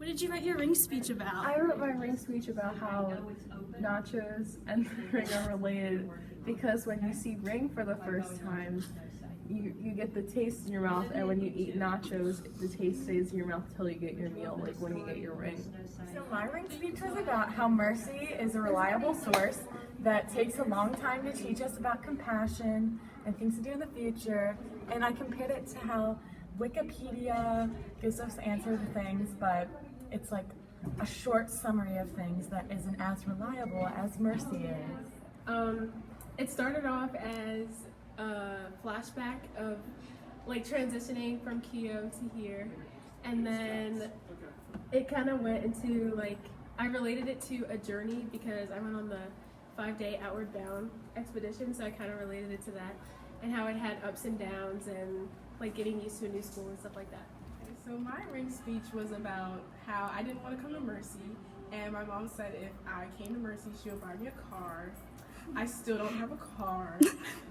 What did you write your ring speech about? I wrote my ring speech about how nachos and ring are related because when you see ring for the first time, you get the taste in your mouth, and when you eat nachos, the taste stays in your mouth till you get your meal, like when you get your ring. So my ring speech was about how mercy is a reliable source that takes a long time to teach us about compassion and things to do in the future, and I compared it to how Wikipedia gives us answers to things, but it's like a short summary of things that isn't as reliable as mercy is. It started off as a flashback of like transitioning from Kyoto to here, and then it kind of went into like I related it to a journey because I went on the 5-day outward bound expedition, so I kind of related it to that and how it had ups and downs and like getting used to a new school and stuff like that. So my ring speech was about how I didn't want to come to Mercy, and my mom said if I came to Mercy, she would buy me a car. I still don't have a car,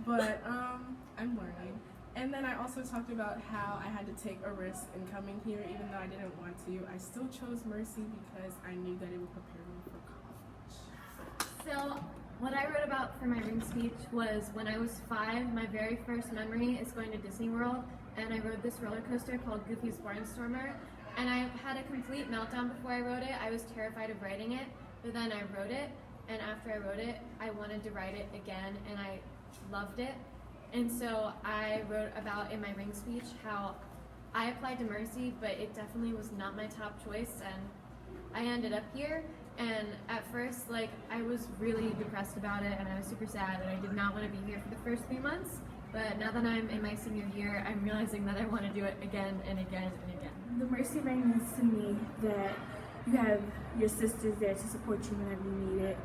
but I'm learning. And then I also talked about how I had to take a risk in coming here, even though I didn't want to. I still chose Mercy because I knew that it would prepare me for college. So what I wrote about for my ring speech was when I was 5, my very first memory is going to Disney World, and I rode this roller coaster called Goofy's Barnstormer, and I had a complete meltdown before I wrote it. I was terrified of writing it, but then I wrote it, and after I wrote it, I wanted to write it again, and I loved it. And so I wrote about in my ring speech how I applied to Mercy, but it definitely was not my top choice, and I ended up here. And at first, like, I was really depressed about it, and I was super sad, and I did not want to be here for the first 3 months. But now that I'm in my senior year, I'm realizing that I want to do it again and again and again. The mercy ring means to me that you have your sisters there to support you whenever you need it.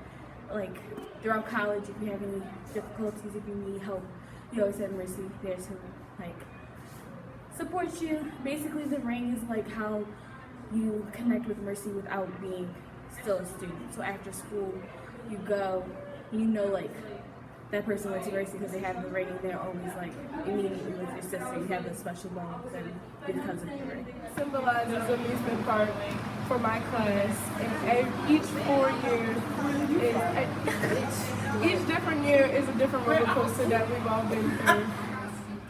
Like throughout college, if you have any difficulties, if you need help, you always have mercy there to like support you. Basically, the ring is like how you connect with mercy without being still a student. So after school, you go, you know, like that person went to mercy because they have the ring, and they're always like immediately with your sister. You have this special bond with them because of the ring. Symbolizes amusement park for my class, and each 4 years each different year is a different roller coaster that we've all been through.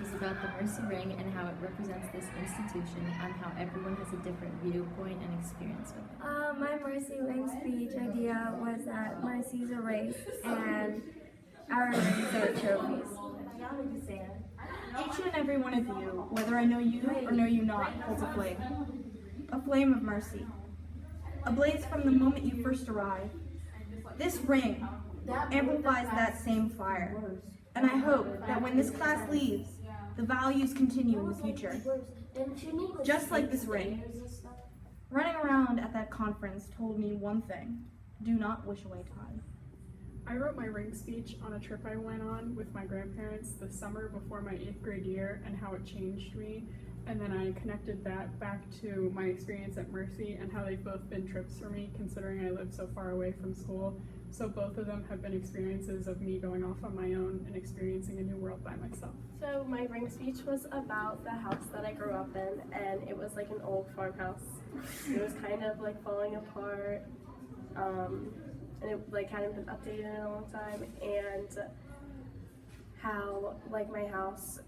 Is about the Mercy Ring and how it represents this institution and how everyone has a different viewpoint and experience with it. My Mercy Ring speech idea was that Mercy's a race and our rings are trophies. Each and every one of you, whether I know you or know you not, holds a flame of mercy, ablaze from the moment you first arrive. This ring amplifies that same fire, and I hope that when this class leaves, the values continue in the future. Just like this ring. Running around at that conference told me one thing: do not wish away time. I wrote my ring speech on a trip I went on with my grandparents the summer before my 8th grade year and how it changed me. And then I connected that back to my experience at Mercy and how they've both been trips for me considering I live so far away from school. So both of them have been experiences of me going off on my own and experiencing a new world by myself. So my ring speech was about the house that I grew up in, and it was like an old farmhouse. It was kind of like falling apart. And it like hadn't been updated in a long time, and how like my house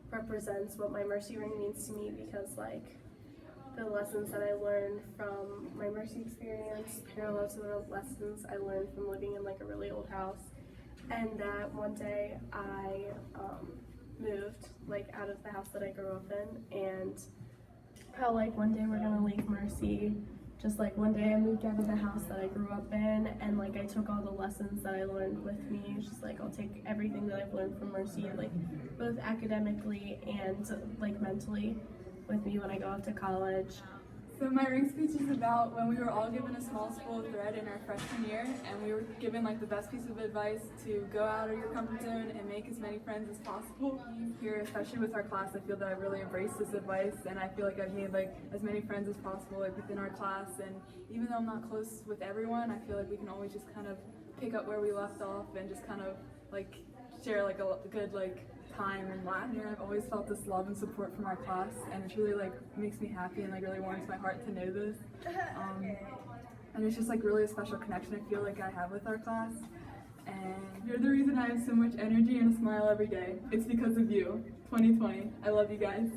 represents what my mercy ring means to me, because like the lessons that I learned from my mercy experience parallel to the lessons I learned from living in like a really old house, and that one day I moved like out of the house that I grew up in, and how like one day we're gonna leave Mercy. Just like one day I moved out of the house that I grew up in, and like I took all the lessons that I learned with me. It's just like I'll take everything that I've learned from Mercy, like both academically and like mentally, with me when I go off to college. So my ring speech is about when we were all given a small spool of thread in our freshman year, and we were given like the best piece of advice to go out of your comfort zone and make as many friends as possible. Here, especially with our class, I feel that I really embraced this advice, and I feel like I've made like as many friends as possible like within our class. And even though I'm not close with everyone, I feel like we can always just kind of pick up where we left off and just kind of like share like a good like time in Latin year, I've always felt this love and support from our class, and it's really like makes me happy and like really warms my heart to know this. And it's just like really a special connection I feel like I have with our class. And you're the reason I have so much energy and a smile every day. It's because of you. 2020. I love you guys.